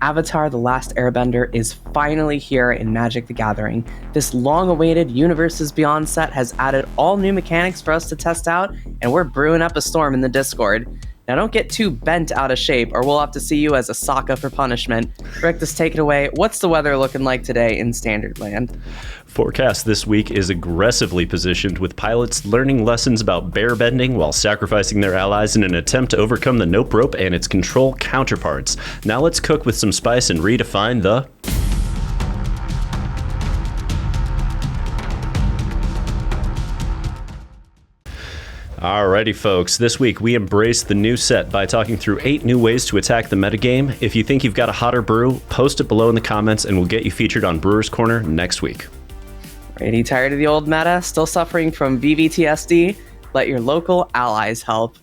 Avatar: The Last Airbender is finally here in Magic the Gathering. This long-awaited Universes Beyond set has added all new mechanics for us to test out, and we're brewing up a storm in the Discord. Now don't get too bent out of shape, or we'll have to see you as a Sokka for punishment. Riktus, take it away. What's the weather looking like today in Standard Land? Forecast this week is aggressively positioned, with pilots learning lessons about bearbending while sacrificing their allies in an attempt to overcome the Nope Rope and its control counterparts. Now let's cook with some spice and redefine the... Alrighty folks, this week we embrace the new set by talking through 8 new ways to attack the metagame. If you think you've got a hotter brew, post it below in the comments and we'll get you featured on Brewers Corner next week. Alrighty, tired of the old meta? Still suffering from VVTSD? Let your local allies help.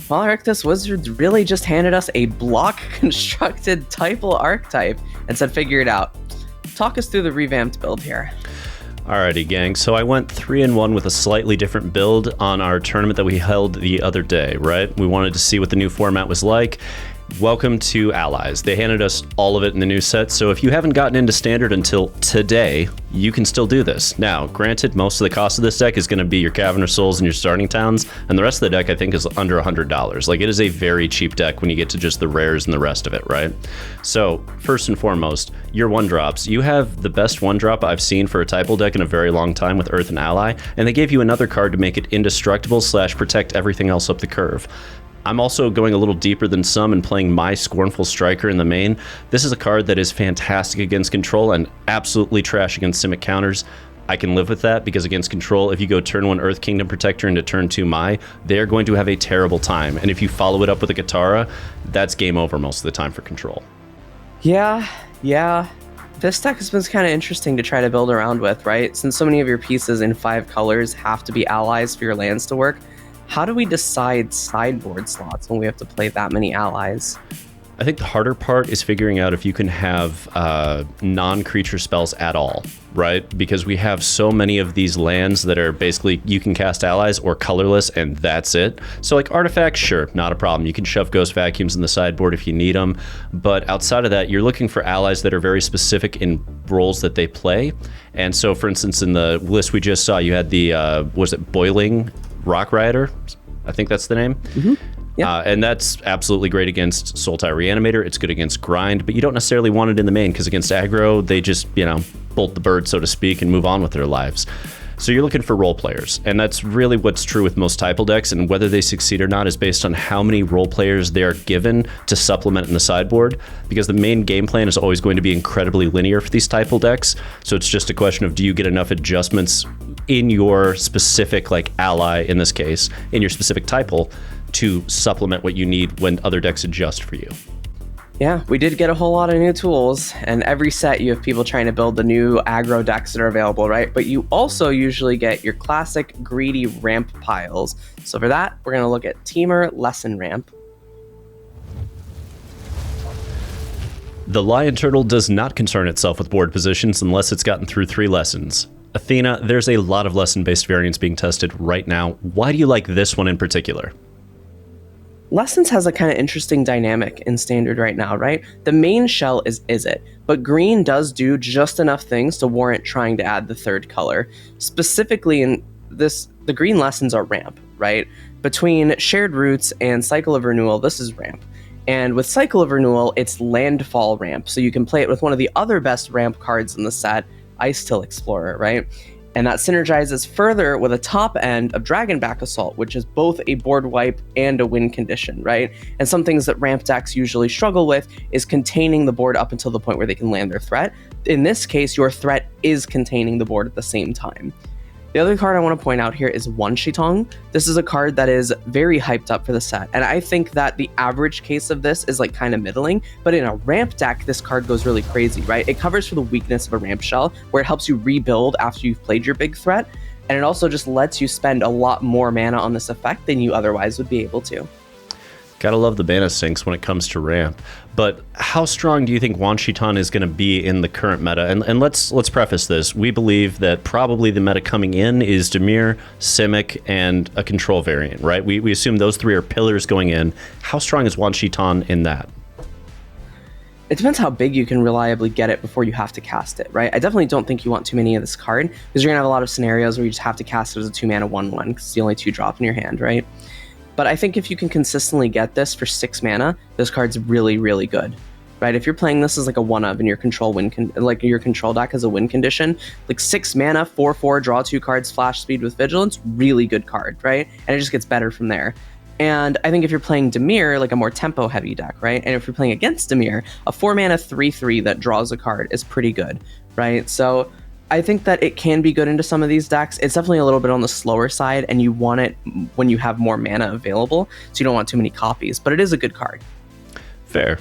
Well, Riktus, Wizards really just handed us a block-constructed Typal archetype and said figure it out. Talk us through the revamped build here. Alrighty, gang. So I went 3-1 with a slightly different build on our tournament that we held the other day, right? We wanted to see what the new format was like. Welcome to Allies. They handed us all of it in the new set, so if you haven't gotten into Standard until today, you can still do this. Now, granted, most of the cost of this deck is going to be your Caverner Souls and your starting towns, and the rest of the deck, I think, is under $100. Like, it is a very cheap deck when you get to just the rares and the rest of it, right? So, first and foremost, your 1-drops. You have the best 1-drop I've seen for a Typal deck in a very long time with Earth and Ally, and they gave you another card to make it indestructible / protect everything else up the curve. I'm also going a little deeper than some and playing my Scornful Striker in the main. This is a card that is fantastic against control and absolutely trash against Simic Counters. I can live with that because against control, if you go turn 1 Earth Kingdom Protector into turn 2 Mai, they're going to have a terrible time. And if you follow it up with a Katara, that's game over most of the time for control. Yeah. This deck has been kind of interesting to try to build around with, right? Since so many of your pieces in 5 colors have to be allies for your lands to work, how do we decide sideboard slots when we have to play that many allies? I think the harder part is figuring out if you can have non-creature spells at all, right? Because we have so many of these lands that are basically you can cast allies or colorless and that's it. So like artifacts, sure, not a problem. You can shove Ghost Vacuums in the sideboard if you need them. But outside of that, you're looking for allies that are very specific in roles that they play. And so for instance, in the list we just saw, you had the, was it Boiling Rock Rider? I think that's the name. Mm-hmm. Yeah. And that's absolutely great against Sultai Reanimator. It's good against Grind, but you don't necessarily want it in the main because against aggro, they just, bolt the bird, so to speak, and move on with their lives. So you're looking for role players, and that's really what's true with most Typal decks, and whether they succeed or not is based on how many role players they are given to supplement in the sideboard, because the main game plan is always going to be incredibly linear for these Typal decks, so it's just a question of do you get enough adjustments in your specific, ally, in this case, in your specific Typal, to supplement what you need when other decks adjust for you. Yeah, we did get a whole lot of new tools, and every set you have people trying to build the new aggro decks that are available, right? But you also usually get your classic greedy ramp piles. So for that, we're going to look at Temur Lesson Ramp. The Lion Turtle does not concern itself with board positions unless it's gotten through 3 lessons. Athena, there's a lot of lesson-based variants being tested right now. Why do you like this one in particular? Lessons has a kind of interesting dynamic in Standard right now, right? The main shell is Izzet, but green does do just enough things to warrant trying to add the 3rd color. Specifically in this, the green lessons are ramp, right? Between Shared Roots and Cycle of Renewal, this is ramp. And with Cycle of Renewal, it's Landfall ramp, so you can play it with one of the other best ramp cards in the set, Ice-Till Explorer, right? And that synergizes further with a top end of Dragonback Assault, which is both a board wipe and a win condition, right? And some things that ramp decks usually struggle with is containing the board up until the point where they can land their threat. In this case, your threat is containing the board at the same time. The other card I want to point out here is One Shitong. This is a card that is very hyped up for the set, and I think that the average case of this is kind of middling, but in a ramp deck, this card goes really crazy, right? It covers for the weakness of a ramp shell, where it helps you rebuild after you've played your big threat, and it also just lets you spend a lot more mana on this effect than you otherwise would be able to. Gotta love the mana sinks when it comes to ramp. But how strong do you think Wan Shi Tan is going to be in the current meta? And let's preface this. We believe that probably the meta coming in is Temur, Simic, and a control variant, right? We assume those three are pillars going in. How strong is Wan Shi Tan in that? It depends how big you can reliably get it before you have to cast it, right? I definitely don't think you want too many of this card, because you're going to have a lot of scenarios where you just have to cast it as a 2-mana 1/1, because it's the only 2 drop in your hand, right? But I think if you can consistently get this for 6 mana, this card's really, really good, right? If you're playing this as like a 1-of in your control like your control deck as a win condition, like 6 mana, 4/4, draw 2 cards, flash speed with vigilance, really good card, right? And it just gets better from there. And I think if you're playing Temur, like a more tempo-heavy deck, right? And if you're playing against Temur, a 4-mana 3/3 that draws a card is pretty good, right? So I think that it can be good into some of these decks. It's definitely a little bit on the slower side, and you want it when you have more mana available, so you don't want too many copies, but it is a good card. Fair.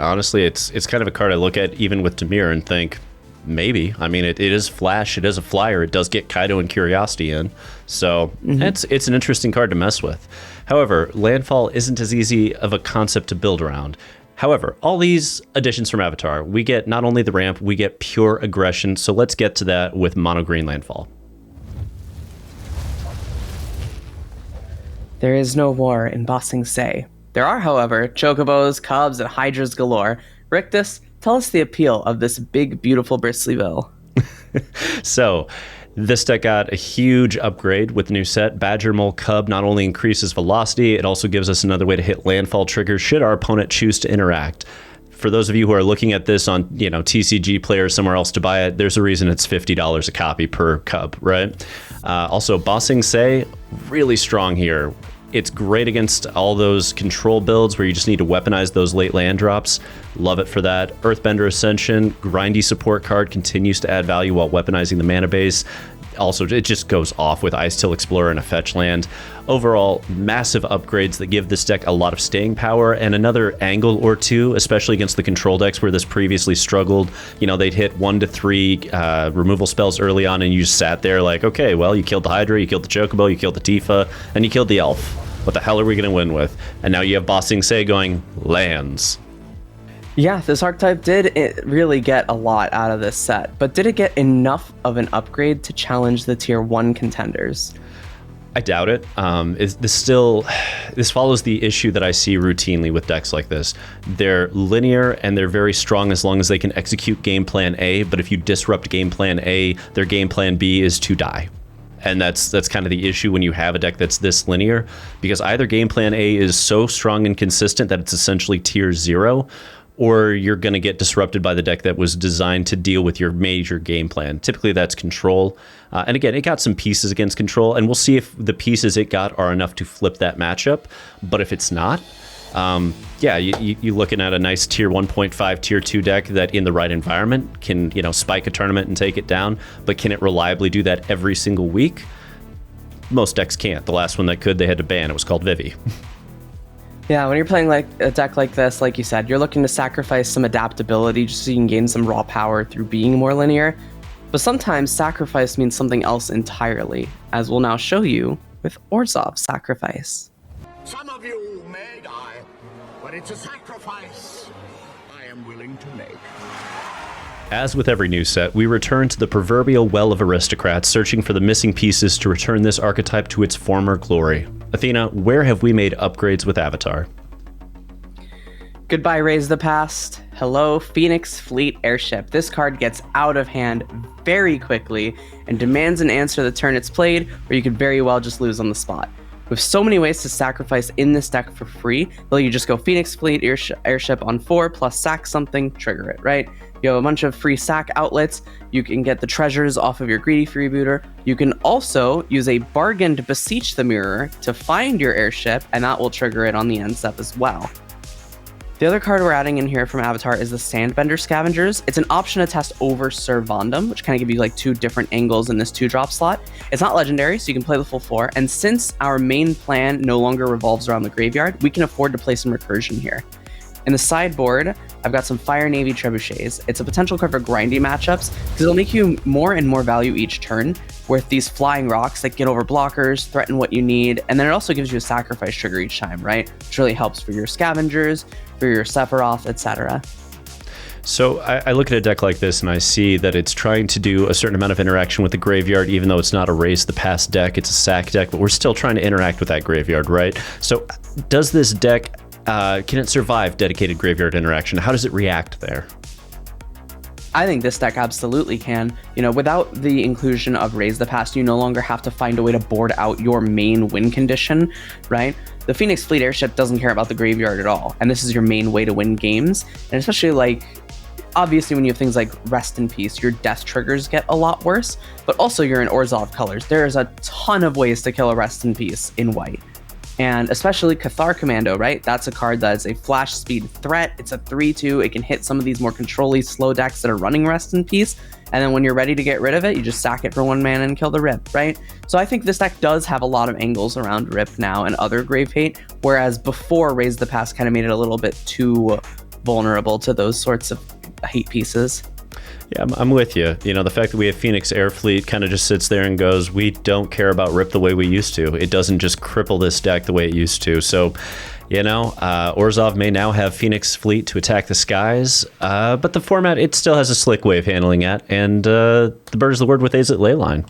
Honestly, it's kind of a card I look at even with Temur and think, maybe. I mean, it is flash, it is a flyer, it does get Kaido and Curiosity in, so it's an interesting card to mess with. However, Landfall isn't as easy of a concept to build around. However, all these additions from Avatar, we get not only the ramp, we get pure aggression, so let's get to that with Mono Green Landfall. There is no war in Ba Sing Se. There are, however, chocobos, cubs, and hydras galore. Riktus, tell us the appeal of this big, beautiful bristly bill. So, this deck got a huge upgrade with the new set. Badger Mole Cub not only increases velocity, it also gives us another way to hit landfall triggers should our opponent choose to interact. For those of you who are looking at this on, TCG Player or somewhere else to buy it, there's a reason it's $50 a copy per cub, right? Also, Ba Sing Se, really strong here. It's great against all those control builds where you just need to weaponize those late land drops. Love it for that. Earthbender Ascension, grindy support card, continues to add value while weaponizing the mana base. Also, it just goes off with Ice Till Explorer and a fetch land. Overall, massive upgrades that give this deck a lot of staying power and another angle or two, especially against the control decks where this previously struggled. They'd hit 1 to 3 removal spells early on, and you just sat there like, okay, well, you killed the Hydra, you killed the Chocobo, you killed the Tifa, and you killed the Elf. What the hell are we going to win with? And now you have Ba Sing Se going, lands. Yeah, this archetype did really get a lot out of this set, but did it get enough of an upgrade to challenge the tier 1 contenders? I doubt it. This follows the issue that I see routinely with decks like this. They're linear and they're very strong as long as they can execute game plan A, but if you disrupt game plan A, their game plan B is to die. And that's kind of the issue when you have a deck that's this linear, because either game plan A is so strong and consistent that it's essentially tier 0, or you're going to get disrupted by the deck that was designed to deal with your major game plan. Typically, that's control. And again, it got some pieces against control, and we'll see if the pieces it got are enough to flip that matchup. But if it's not, you're looking at a nice tier 1.5, tier 2 deck that in the right environment can, spike a tournament and take it down. But can it reliably do that every single week? Most decks can't. The last one that could, they had to ban. It was called Vivi. Yeah, when you're playing like a deck like this, like you said, you're looking to sacrifice some adaptability just so you can gain some raw power through being more linear. But sometimes sacrifice means something else entirely, as we'll now show you with Orzhov Sacrifice. Some of you may die, but it's a sacrifice I am willing to make. As with every new set, we return to the proverbial well of aristocrats, searching for the missing pieces to return this archetype to its former glory. Athena, where have we made upgrades with Avatar? Goodbye, Raise the Past. Hello, Phoenix Fleet Airship. This card gets out of hand very quickly and demands an answer the turn it's played, or you could very well just lose on the spot. With so many ways to sacrifice in this deck for free, well, you just go Phoenix Fleet Airship on 4 plus sack something, trigger it, right? You have a bunch of free sack outlets. You can get the treasures off of your greedy freebooter. You can also use a bargain to beseech the mirror to find your airship, and that will trigger it on the end step as well. The other card we're adding in here from Avatar is the Sandbender Scavengers. It's an option to test over Servandum, which kind of give you like 2 different angles in this 2-drop slot. It's not legendary, so you can play the full 4. And since our main plan no longer revolves around the graveyard, we can afford to play some recursion here. In the sideboard, I've got some Fire Navy Trebuchets. It's a potential card for grindy matchups because it'll make you more and more value each turn with these flying rocks that get over blockers, threaten what you need, and then it also gives you a sacrifice trigger each time, right? Which really helps for your scavengers, for your Sephiroth, etc. So I look at a deck like this and I see that it's trying to do a certain amount of interaction with the graveyard, even though it's not a Raise the Past deck, it's a sack deck, but we're still trying to interact with that graveyard, right? So does this deck, can it survive dedicated graveyard interaction? How does it react there? I think this deck absolutely can. You know, without the inclusion of Raise the Past, you no longer have to find a way to board out your main win condition, right? The Phoenix Fleet Airship doesn't care about the graveyard at all, and this is your main way to win games. And especially, like, obviously when you have things like Rest in Peace, your death triggers get a lot worse, but also you're in Orzhov colors. There's a ton of ways to kill a Rest in Peace in white. And especially Cathar Commando, right? That's a card that is a flash speed threat. It's a 3/2. It can hit some of these more control-y slow decks that are running Rest in Peace. And then when you're ready to get rid of it, you just sack it for 1 mana and kill the Rip, right? So I think this deck does have a lot of angles around Rip now and other Grave Hate, whereas before Raise the Past kind of made it a little bit too vulnerable to those sorts of hate pieces. Yeah, I'm with you. You know, the fact that we have Phoenix Air Fleet kind of just sits there and goes, we don't care about Rip the way we used to. It doesn't just cripple this deck the way it used to. So, you know, Orzhov may now have Phoenix Fleet to attack the skies, but the format, it still has a slick way of handling that, and the bird is the word with Izzet Leyline.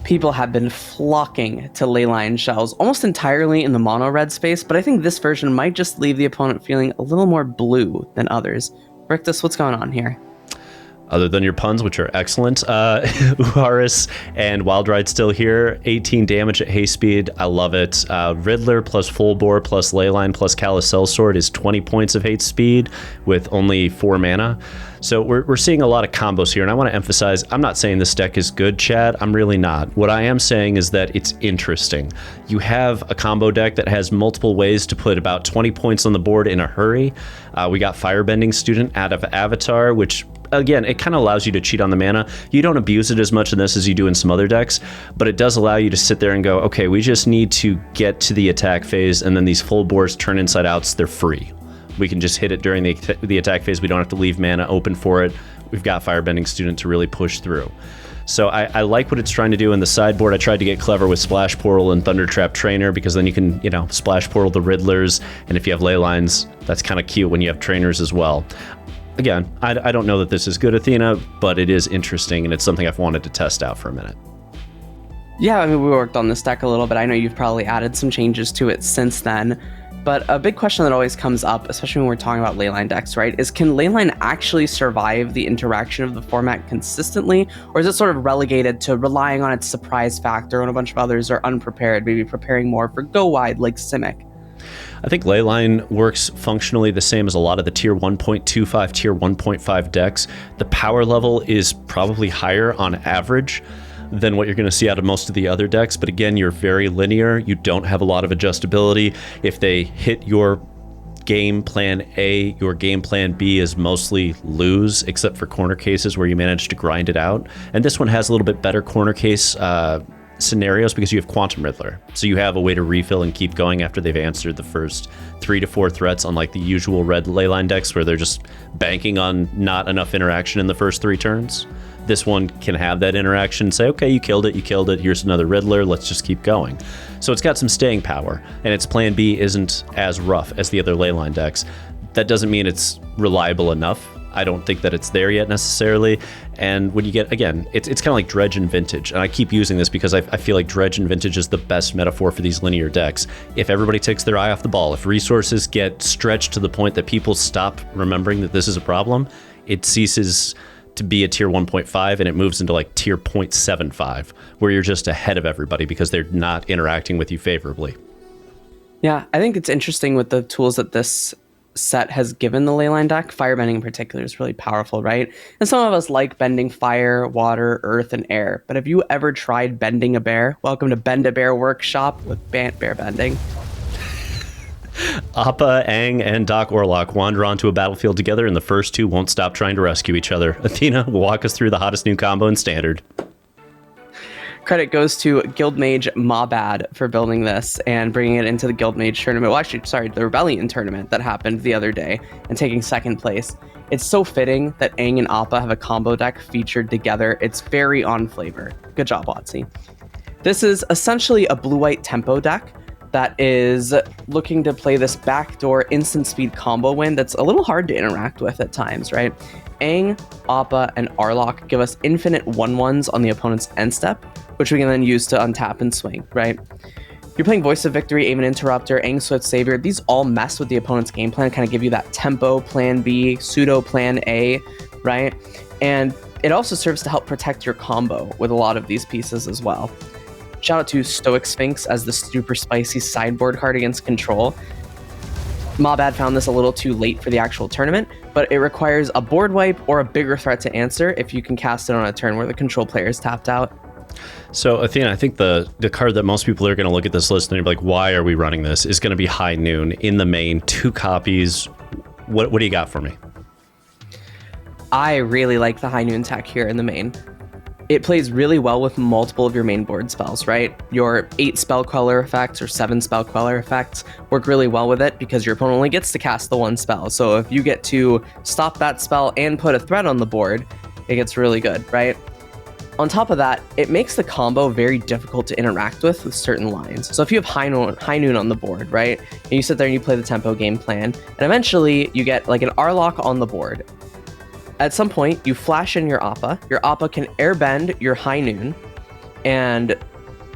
People have been flocking to Leyline shells almost entirely in the mono red space, but I think this version might just leave the opponent feeling a little more blue than others. Riktus, what's going on here? Other than your puns, which are excellent, Uharis and Wild Ride still here. 18 damage at haste speed. I love it. Riddler plus Full Bore plus Leyline plus Carousel Sword is 20 points of hate speed with only 4 mana. So we're seeing a lot of combos here, and I want to emphasize, I'm not saying this deck is good, Chad. I'm really not. What I am saying is that it's interesting. You have a combo deck that has multiple ways to put about 20 points on the board in a hurry. We got Firebending Student out of Avatar, which, again, it kind of allows you to cheat on the mana. You don't abuse it as much in this as you do in some other decks, but it does allow you to sit there and go, okay, we just need to get to the attack phase, and then these full bores turn inside outs, they're free. We can just hit it during the attack phase. We don't have to leave mana open for it. We've got Firebending Student to really push through. So I like what it's trying to do in the sideboard. I tried to get clever with Splash Portal and Thundertrap Trainer because then you can, you know, Splash Portal the Riddlers, and if you have Leylines, that's kind of cute when you have trainers as well. Again, I don't know that this is good, Athena, but it is interesting, and it's something I've wanted to test out for a minute. Yeah, I mean, we worked on this deck a little bit. I know you've probably added some changes to it since then. But a big question that always comes up, especially when we're talking about Leyline decks, right, is can Leyline actually survive the interaction of the format consistently, or is it sort of relegated to relying on its surprise factor when a bunch of others are unprepared, maybe preparing more for go wide like Simic? I think Leyline works functionally the same as a lot of the tier 1.25, tier 1.5 decks. The power level is probably higher on average than what you're going to see out of most of the other decks. But again, you're very linear. You don't have a lot of adjustability. If they hit your game plan A, your game plan B is mostly lose, except for corner cases where you manage to grind it out. And this one has a little bit better corner case scenarios because you have Quantum Riddler. So you have a way to refill and keep going after they've answered the first 3 to 4 threats, unlike the usual red Leyline decks where they're just banking on not enough interaction in the first 3 turns. This one can have that interaction, say, okay, you killed it, here's another Riddler, let's just keep going. So it's got some staying power, and its plan B isn't as rough as the other Leyline decks. That doesn't mean it's reliable enough. I don't think that it's there yet necessarily. And when you get, again, it's kind of like Dredge and Vintage. And I keep using this because I feel like Dredge and Vintage is the best metaphor for these linear decks. If everybody takes their eye off the ball, if resources get stretched to the point that people stop remembering that this is a problem, it ceases to be a tier 1.5 and it moves into like tier 0.75, where you're just ahead of everybody because they're not interacting with you favorably. Yeah, I think it's interesting with the tools that this set has given the Leyline deck. Firebending in particular is really powerful, right? And some of us like bending fire, water, earth, and air. But have you ever tried bending a bear? Welcome to Bend a Bear Workshop with Bant Bearbending. Appa, Aang, and Doc Orlok wander onto a battlefield together, and the first two won't stop trying to rescue each other. Athena will walk us through the hottest new combo in Standard. Credit goes to Guildmage Mobad for building this and bringing it into the Guildmage tournament. Well, actually, sorry, the Rebellion tournament that happened the other day and taking second place. It's so fitting that Aang and Appa have a combo deck featured together. It's very on flavor. Good job, Watsy. This is essentially a blue-white tempo deck that is looking to play this backdoor instant speed combo win that's a little hard to interact with at times, right? Aang, Appa, and Arlok give us infinite 1/1s on the opponent's end step, which we can then use to untap and swing, right? You're playing Voice of Victory, Aim and Interrupter, Aang Swift Savior. These all mess with the opponent's game plan, kind of give you that tempo plan B, pseudo plan A, right? And it also serves to help protect your combo with a lot of these pieces as well. Shout out to Stoic Sphinx as the super spicy sideboard card against control. Mobad found this a little too late for the actual tournament, but it requires a board wipe or a bigger threat to answer if you can cast it on a turn where the control player is tapped out. So, Athena, I think the card that most people are going to look at this list and they're like, why are we running this, is going to be High Noon in the main, 2 copies. What do you got for me? I really like the High Noon tech here in the main. It plays really well with multiple of your main board spells, right? Your 8 spell queller effects or 7 spell queller effects work really well with it because your opponent only gets to cast the 1 spell. So if you get to stop that spell and put a threat on the board, it gets really good, right? On top of that, it makes the combo very difficult to interact with certain lines. So if you have High Noon on the board, right? And you sit there and you play the tempo game plan, and eventually you get like an Arlok on the board. At some point, you flash in your Appa. Your Appa can airbend your High Noon, and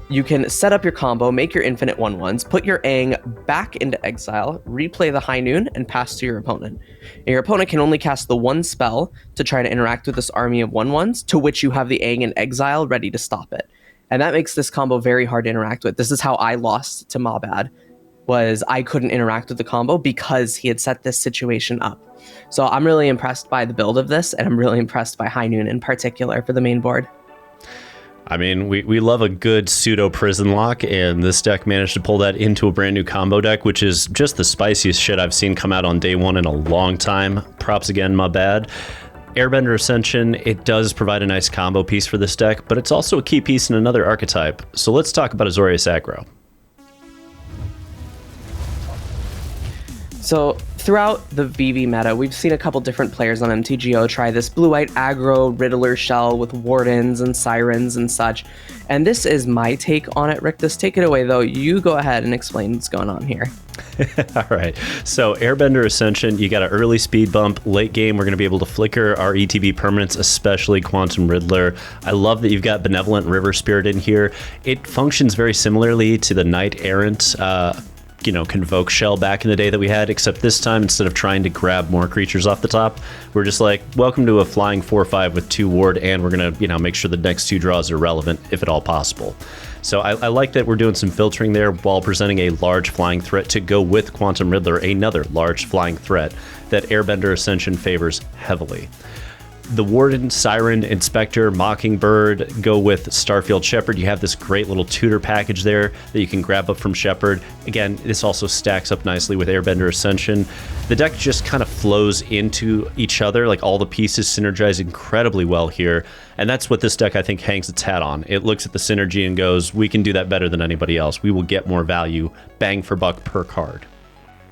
you can set up your combo, make your infinite 1/1s, put your Aang back into exile, replay the High Noon, and pass to your opponent. And your opponent can only cast the 1 spell to try to interact with this army of 1/1s, to which you have the Aang in exile ready to stop it. And that makes this combo very hard to interact with. This is how I lost to Mobad, was I couldn't interact with the combo because he had set this situation up. So I'm really impressed by the build of this, and I'm really impressed by High Noon in particular for the main board. I mean, we love a good pseudo prison lock, and this deck managed to pull that into a brand new combo deck, which is just the spiciest shit I've seen come out on day one in a long time. Props again, my bad. Airbender Ascension, it does provide a nice combo piece for this deck, but it's also a key piece in another archetype. So let's talk about Azorius Aggro. So throughout the Vivi meta, we've seen a couple different players on MTGO try this blue-white aggro Riddler shell with Wardens and Sirens and such. And this is my take on it. Riktus, take it away, though. You go ahead and explain what's going on here. All right. So Airbender Ascension, you got an early speed bump. Late game, we're going to be able to flicker our ETB permanents, especially Quantum Riddler. I love that you've got Benevolent River Spirit in here. It functions very similarly to the Knight Errant Convoke shell back in the day that we had, except this time, instead of trying to grab more creatures off the top, we're just like, welcome to a flying 4/5 with 2 ward, and we're gonna make sure the next 2 draws are relevant if at all possible. So I like that we're doing some filtering there while presenting a large flying threat to go with Quantum Riddler, another large flying threat that Airbender Ascension favors heavily. The Warden, Siren, Inspector, Mockingbird go with Starfield Shepherd. You have this great little tutor package there that you can grab up from Shepherd. Again, this also stacks up nicely with Airbender Ascension. The deck just kind of flows into each other, like all the pieces synergize incredibly well here. And that's what this deck, I think, hangs its hat on. It looks at the synergy and goes, we can do that better than anybody else. We will get more value, bang for buck per card.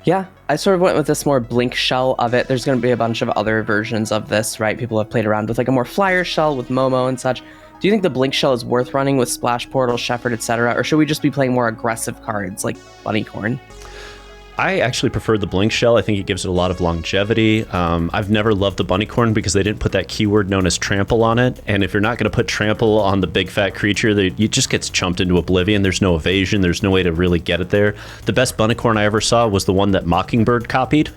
Yeah, I sort of went with this more blink shell of it. There's going to be a bunch of other versions of this, right? People have played around with like a more flyer shell with Momo and such. Do you think the blink shell is worth running with Splash Portal, Shepherd, etc., or should we just be playing more aggressive cards like Bunnycorn? I actually prefer the Blink Shell. I think it gives it a lot of longevity. I've never loved the Bunnycorn because they didn't put that keyword known as trample on it. And if you're not going to put trample on the big fat creature, it just gets chumped into oblivion. There's no evasion. There's no way to really get it there. The best Bunnycorn I ever saw was the one that Mockingbird copied.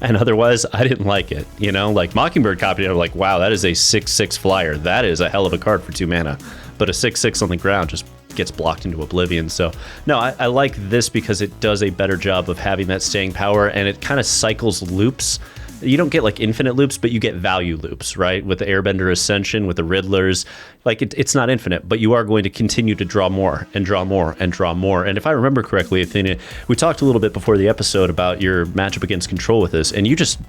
And otherwise, I didn't like it. Like Mockingbird copied it. I'm like, wow, that is a 6/6 flyer. That is a hell of a card for 2 mana. But a 6/6 on the ground just gets blocked into oblivion. So no, I like this because it does a better job of having that staying power, and it kind of cycles loops. You don't get like infinite loops, but you get value loops, right? With the Airbender Ascension, with the Riddlers, like it's not infinite, but you are going to continue to draw more and draw more and draw more. And if I remember correctly, Athena, we talked a little bit before the episode about your matchup against Control with this, and you just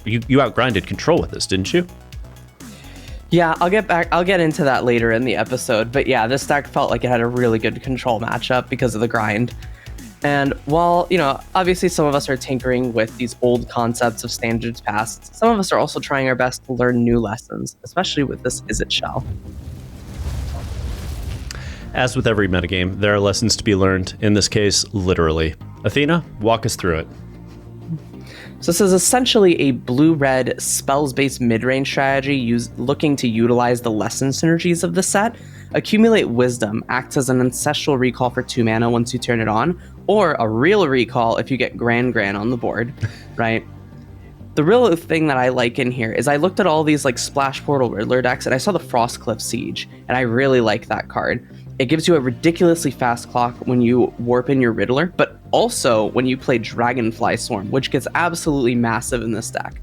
you outgrinded Control with this, didn't you? Yeah, I'll get into that later in the episode. But yeah, this deck felt like it had a really good control matchup because of the grind. And while, obviously some of us are tinkering with these old concepts of standards past, some of us are also trying our best to learn new lessons, especially with this Izzet shell. As with every metagame, there are lessons to be learned, in this case, literally. Athena, walk us through it. So this is essentially a blue-red spells-based mid-range strategy looking to utilize the lesson synergies of the set. Accumulate Wisdom acts as an ancestral recall for 2 mana once you turn it on, or a real recall if you get Gran on the board, right? The real thing that I like in here is I looked at all these like Splash Portal Riddler decks and I saw the Frostcliff Siege, and I really like that card. It gives you a ridiculously fast clock when you warp in your Riddler, but also when you play Dragonfly Swarm, which gets absolutely massive in this deck.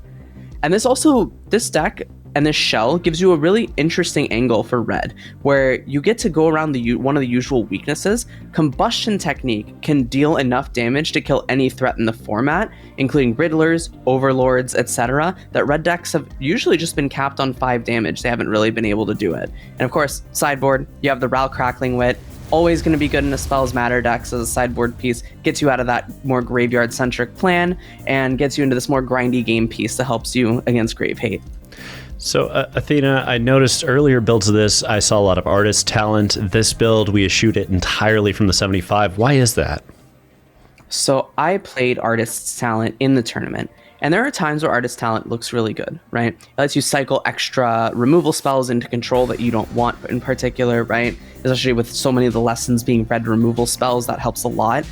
And this deck and this shell gives you a really interesting angle for red, where you get to go around one of the usual weaknesses. Combustion Technique can deal enough damage to kill any threat in the format, including Riddlers, Overlords, etc., that red decks have usually just been capped on 5 damage. They haven't really been able to do it. And of course, sideboard, you have the Ral Crackling Wit, always going to be good in a Spells Matter deck as a sideboard piece, gets you out of that more graveyard-centric plan, and gets you into this more grindy game piece that helps you against Grave Hate. So, Athena, I noticed earlier builds of this, I saw a lot of artist talent. This build, we eschewed it entirely from the 75. Why is that? So, I played artist's talent in the tournament, and there are times where artist talent looks really good, right? It lets you cycle extra removal spells into control that you don't want in particular, right? Especially with so many of the lessons being red removal spells, that helps a lot.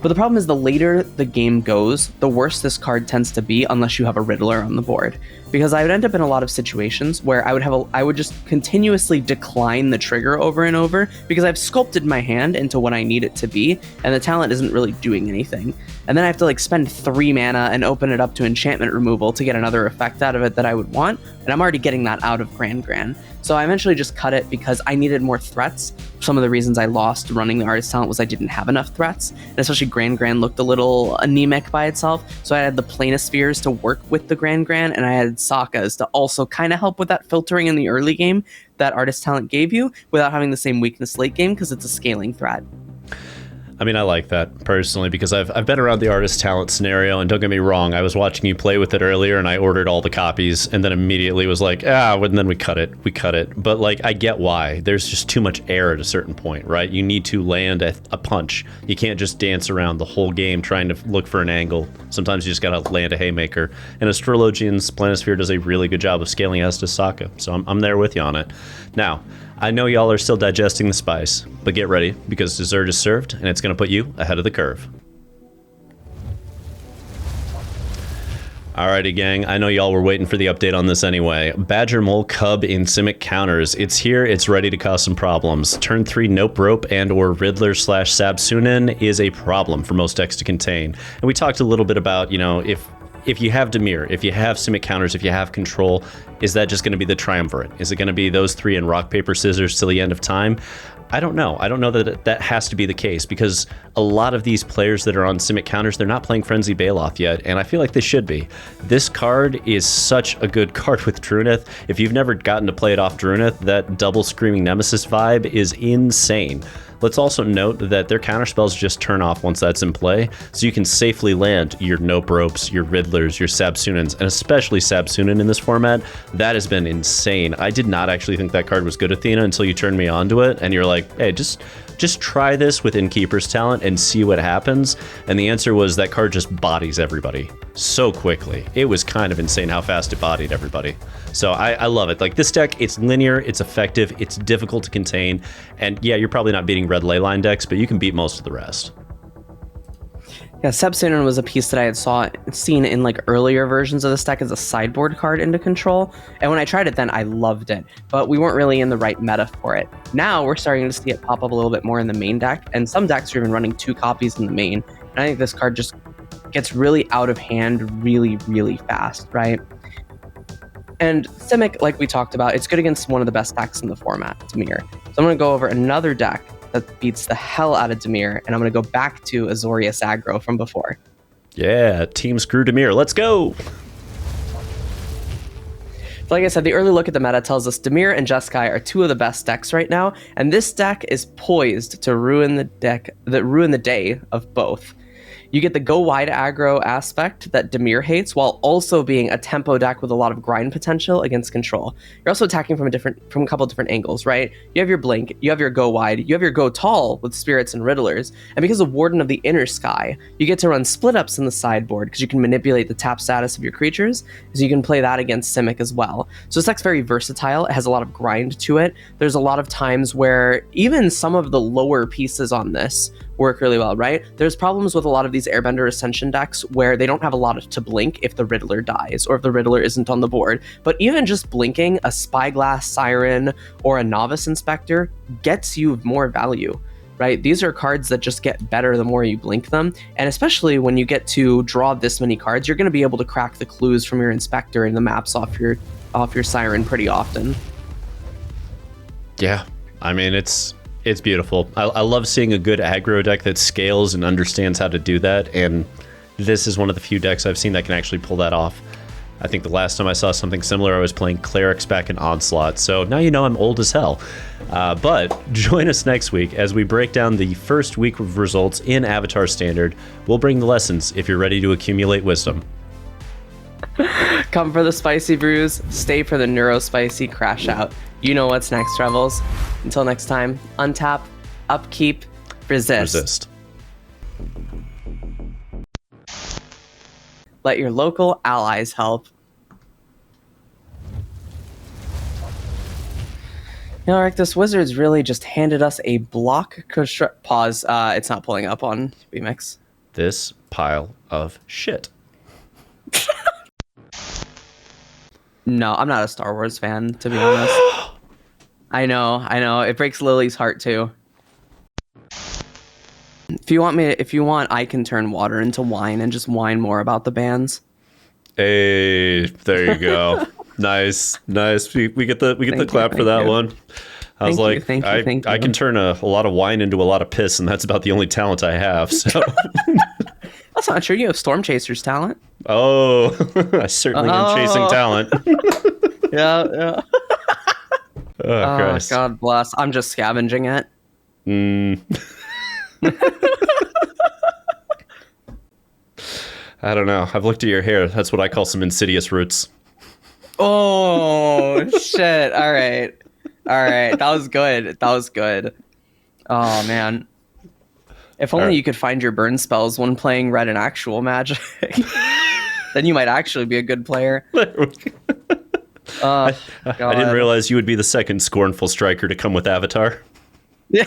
But the problem is the later the game goes, the worse this card tends to be unless you have a Riddler on the board. Because I would end up in a lot of situations where I would just continuously decline the trigger over and over because I've sculpted my hand into what I need it to be, and the talent isn't really doing anything. And then I have to spend 3 mana and open it up to enchantment removal to get another effect out of it that I would want, and I'm already getting that out of Gran. So I eventually just cut it because I needed more threats. Some of the reasons I lost running the artist talent was I didn't have enough threats, and especially Gran looked a little anemic by itself, so I had the Planispheres to work with the Gran, and I had Sakas to also kind of help with that filtering in the early game that artist talent gave you without having the same weakness late game because it's a scaling threat. I mean, I like that personally because I've been around the artist talent scenario, and don't get me wrong, I was watching you play with it earlier and I ordered all the copies and then immediately was like, and then we cut it. But I get why. There's just too much air at a certain point, right? You need to land a punch. You can't just dance around the whole game trying to look for an angle. Sometimes you just gotta land a haymaker. And Astrologian's Planisphere does a really good job of scaling Estes Saka, so I'm there with you on it. Now, I know y'all are still digesting the spice, but get ready because dessert is served and it's going to put you ahead of the curve. Alrighty, gang. I know y'all were waiting for the update on this anyway. Badger Mole Cub in Simic Counters. It's here. It's ready to cause some problems. Turn 3 Nope Rope and or Riddler/Sabsunin is a problem for most decks to contain. And we talked a little bit about, if you have Dimir, if you have Simic Counters, if you have control, is that just going to be the triumvirate? Is it going to be those 3 in rock, paper, scissors till the end of time? I don't know. I don't know that that has to be the case because a lot of these players that are on Simic Counters, they're not playing Frenzy Bailoff yet, and I feel like they should be. This card is such a good card with Drunith. If you've never gotten to play it off Drunith, that double Screaming Nemesis vibe is insane. Let's also note that their counterspells just turn off once that's in play, so you can safely land your Nope Ropes, your Riddlers, your Sabsunins, and especially Sabsunin in this format. That has been insane. I did not actually think that card was good, Athena, until you turned me onto it, and you're like, hey, just try this with Innkeeper's Talent and see what happens. And the answer was that card just bodies everybody so quickly. It was kind of insane how fast it bodied everybody. So I love it. This deck, it's linear, it's effective, it's difficult to contain, and yeah, you're probably not beating red Leyline decks, but you can beat most of the rest. Yeah, Sabsunin was a piece that I had seen in earlier versions of this deck as a sideboard card into control, and when I tried it then, I loved it, but we weren't really in the right meta for it. Now we're starting to see it pop up a little bit more in the main deck, and some decks are even running 2 copies in the main, and I think this card just gets really out of hand really, really fast, right? And Simic, like we talked about, it's good against one of the best decks in the format, Dimir. So I'm going to go over another deck that beats the hell out of Dimir, and I'm going to go back to Azorius Aggro from before. Yeah, Team Screw Dimir, let's go! Like I said, the early look at the meta tells us Dimir and Jeskai are two of the best decks right now, and this deck is poised to ruin the day of both. You get the go wide aggro aspect that Dimir hates, while also being a tempo deck with a lot of grind potential against control. You're also attacking from a couple different angles, right? You have your blink, you have your go wide, you have your go tall with spirits and riddlers, and because of Warden of the Inner Sky, you get to run split ups in the sideboard because you can manipulate the tap status of your creatures, so you can play that against Simic as well. So this deck's very versatile. It has a lot of grind to it. There's a lot of times where even some of the lower pieces on this work really well, right? There's problems with a lot of these Airbender Ascension decks where they don't have a lot to blink if the Riddler dies or if the Riddler isn't on the board. But even just blinking a Spyglass Siren or a Novice Inspector gets you more value, right? These are cards that just get better the more you blink them. And especially when you get to draw this many cards, you're going to be able to crack the clues from your Inspector and the maps off your Siren pretty often. Yeah, I mean, it's beautiful. I love seeing a good aggro deck that scales and understands how to do that, and this is one of the few decks I've seen that can actually pull that off. I think the last time I saw something similar, I was playing Clerics back in Onslaught, so now you know I'm old as hell. But join us next week as we break down the first week of results in Avatar Standard. We'll bring the lessons if you're ready to accumulate wisdom. Come for the spicy brews, stay for the neuro-spicy crash out. You know what's next, Rebels. Until next time, untap, upkeep, resist. Let your local allies help. You know, Rick, this wizard's really just handed us a block pause. It's not pulling up on Remix. This pile of shit. No, I'm not a Star Wars fan, to be honest. I know. It breaks Lily's heart too. If you want, I can turn water into wine and just whine more about the bands. Hey, there you go. Nice. We get the clap for that one. I was like, I can turn a lot of wine into a lot of piss, and that's about the only talent I have. So that's not true. You have Storm Chaser's talent. Oh, I certainly am chasing talent. Yeah. Oh, Christ. God bless. I'm just scavenging it. I don't know. I've looked at your hair. That's what I call some insidious roots. Oh, shit. All right. That was good. Oh, man. If only you could find your burn spells when playing red and actual Magic. Then you might actually be a good player. I didn't realize you would be the second scornful striker to come with Avatar. Yeah.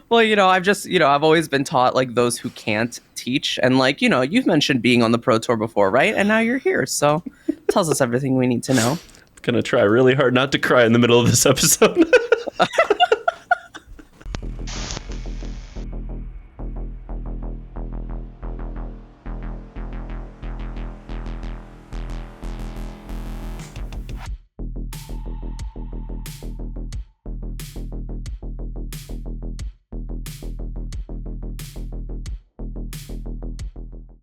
Well, I've always been taught like those who can't teach, and like, you've mentioned being on the Pro Tour before, right? And now you're here, so it tells us everything we need to know. Gonna try really hard not to cry in the middle of this episode.